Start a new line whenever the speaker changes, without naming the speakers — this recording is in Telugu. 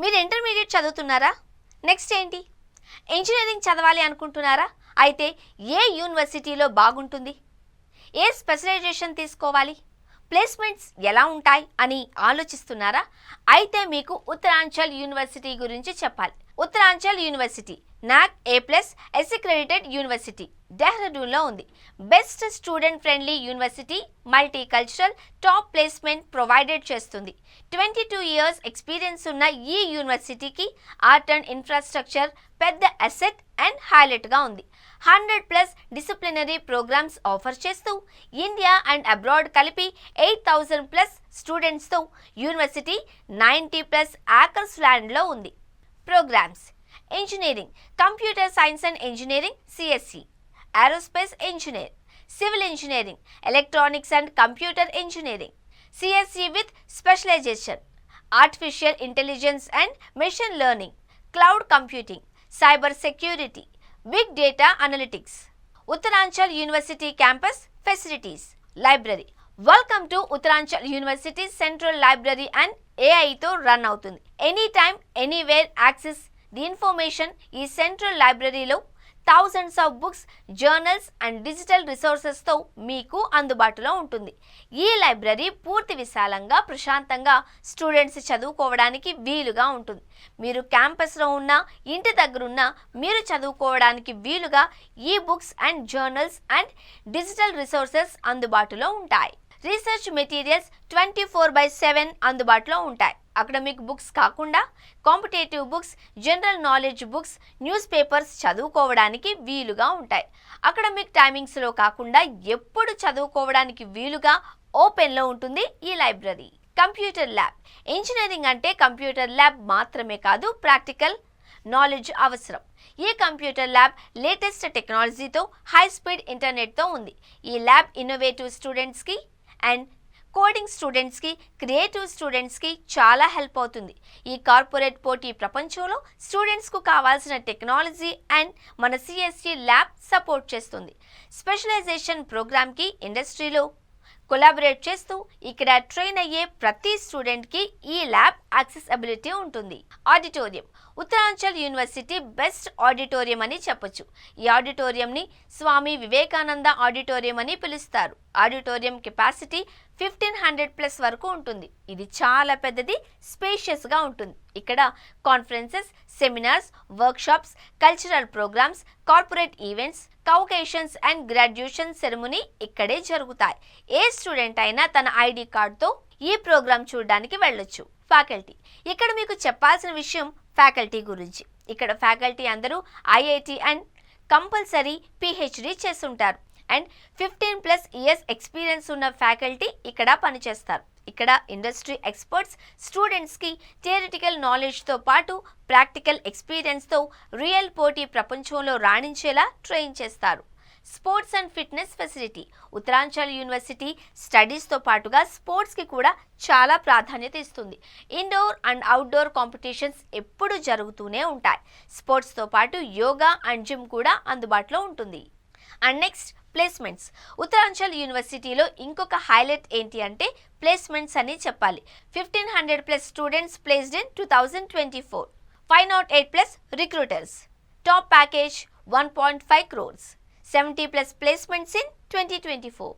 మీరు ఇంటర్మీడియట్ చదువుతున్నారా? నెక్స్ట్ ఏంటి? ఇంజనీరింగ్ చదవాలి అనుకుంటున్నారా? అయితే ఏ యూనివర్సిటీలో బాగుంటుంది? ఏ స్పెషలైజేషన్ తీసుకోవాలి? ప్లేస్మెంట్స్ ఎలా ఉంటాయి అని ఆలోచిస్తున్నారా? అయితే మీకు ఉత్తరాంచల్ యూనివర్సిటీ గురించి చెప్పాలి. Uttaranchal university NAAC A+ accredited university డెహ్రాడూన్లో ఉంది. Best student friendly university, multi cultural, top placement provided చేస్తుంది. 22 ఇయర్స్ ఎక్స్పీరియన్స్ ఉన్న ఈ యూనివర్సిటీకి ఆర్ట్ అండ్ ఇన్ఫ్రాస్ట్రక్చర్ పెద్ద అసెట్ అండ్ హైలైట్గా ఉంది. 100+ డిసిప్లినరీ ప్రోగ్రామ్స్ ఆఫర్ చేస్తూ ఇండియా అండ్ అబ్రాడ్ కలిపి 8,000+ స్టూడెంట్స్తో యూనివర్సిటీ 90+ ఏకర్స్ ల్యాండ్లో ఉంది. Programmes: engineering, computer science and engineering CSE, aerospace engineer, civil engineering, electronics and computer engineering, CSE with specialisation artificial intelligence and machine learning, cloud computing, cyber security, big data analytics. Uttaranchal university campus facilities: library. Welcome to Uttaranchal university central library and AI తో రన్ అవుతుంది. Any time anywhere access the information. ఈ సెంట్రల్ లైబ్రరీలో thousands of books, journals and digital రిసోర్సెస్తో మీకు అందుబాటులో ఉంటుంది. ఈ లైబ్రరీ పూర్తి విశాలంగా, ప్రశాంతంగా స్టూడెంట్స్ చదువుకోవడానికి వీలుగా ఉంటుంది. మీరు క్యాంపస్లో ఉన్న, ఇంటి దగ్గరున్న మీరు చదువుకోవడానికి వీలుగా ఈ books and journals and digital resources అందుబాటులో ఉంటాయి. రీసెర్చ్ మెటీరియల్స్ 24/7 అందుబాటులో ఉంటాయి. అకాడమిక్ బుక్స్ కాకుండా competitive books, general knowledge books, news papers చదువుకోవడానికి వీలుగా ఉంటాయి. అకాడమిక్ టైమింగ్స్లో కాకుండా ఎప్పుడు చదువుకోవడానికి వీలుగా ఓపెన్లో ఉంటుంది ఈ లైబ్రరీ. Computer lab. ఇంజనీరింగ్ అంటే కంప్యూటర్ ల్యాబ్ మాత్రమే కాదు, ప్రాక్టికల్ నాలెడ్జ్ అవసరం. ఈ కంప్యూటర్ ల్యాబ్ లేటెస్ట్ టెక్నాలజీతో, హై స్పీడ్ ఇంటర్నెట్తో ఉంది. ఈ ల్యాబ్ ఇన్నోవేటివ్ స్టూడెంట్స్కి అండ్ కోడింగ్ స్టూడెంట్స్కి, క్రియేటివ్ స్టూడెంట్స్కి చాలా హెల్ప్ అవుతుంది. ఈ కార్పొరేట్ పోటీ ప్రపంచంలో స్టూడెంట్స్కు కావాల్సిన టెక్నాలజీ అండ్ మన CSE ల్యాబ్ సపోర్ట్ చేస్తుంది. స్పెషలైజేషన్ ప్రోగ్రామ్కి ఇండస్ట్రీలో కొలాబరేట్ చేస్తూ ఇక్కడ ట్రైన్ అయ్యే ప్రతి స్టూడెంట్కి ఈ ల్యాబ్ యాక్సెసిబిలిటీ ఉంటుంది. Auditorium. Uttaranchal university best auditorium అని చెప్పొచ్చు. ఈ ఆడిటోరియంని స్వామి వివేకానంద ఆడిటోరియం అని పిలుస్తారు. ఆడిటోరియం కెపాసిటీ 1500+ వరకు ఉంటుంది. ఇది చాలా పెద్దది, స్పేషియస్గా ఉంటుంది. ఇక్కడ conferences, seminars, workshops, cultural programmes, corporate events, convocations and graduation ceremony ఇక్కడే జరుగుతాయి. ఏ స్టూడెంట్ అయినా తన ID కార్డ్తో ఈ ప్రోగ్రామ్ చూడడానికి వెళ్ళొచ్చు. ఫ్యాకల్టీ. ఇక్కడ మీకు చెప్పాల్సిన విషయం ఫ్యాకల్టీ గురించి. ఇక్కడ ఫ్యాకల్టీ అందరూ IIT అండ్ కంపల్సరీ PhD చేస్తుంటారు. అండ్ 15+ ఇయర్స్ ఎక్స్పీరియన్స్ ఉన్న ఫ్యాకల్టీ ఇక్కడ పనిచేస్తారు. ఇక్కడ ఇండస్ట్రీ ఎక్స్పర్ట్స్ స్టూడెంట్స్కి థియరిటికల్ నాలెడ్జ్తో పాటు ప్రాక్టికల్ ఎక్స్పీరియన్స్తో రియల్ పోటీ ప్రపంచంలో రాణించేలా ట్రైన్ చేస్తారు. Sports and fitness facility. Uttaranchal university స్టడీస్తో పాటుగా స్పోర్ట్స్కి కూడా చాలా ప్రాధాన్యత ఇస్తుంది. ఇండోర్ అండ్ అవుట్డోర్ కాంపిటీషన్స్ ఎప్పుడు జరుగుతూనే ఉంటాయి. స్పోర్ట్స్తో పాటు యోగా అండ్ జిమ్ కూడా అందుబాటులో ఉంటుంది. And next, placements. ఉత్తరాంచల్ యూనివర్సిటీలో ఇంకొక హైలైట్ ఏంటి అంటే ప్లేస్మెంట్స్ అని చెప్పాలి. 1500+ students placed in 2024. 508+ recruiters. Top package 1.5 crores. 70+ placements in 2024.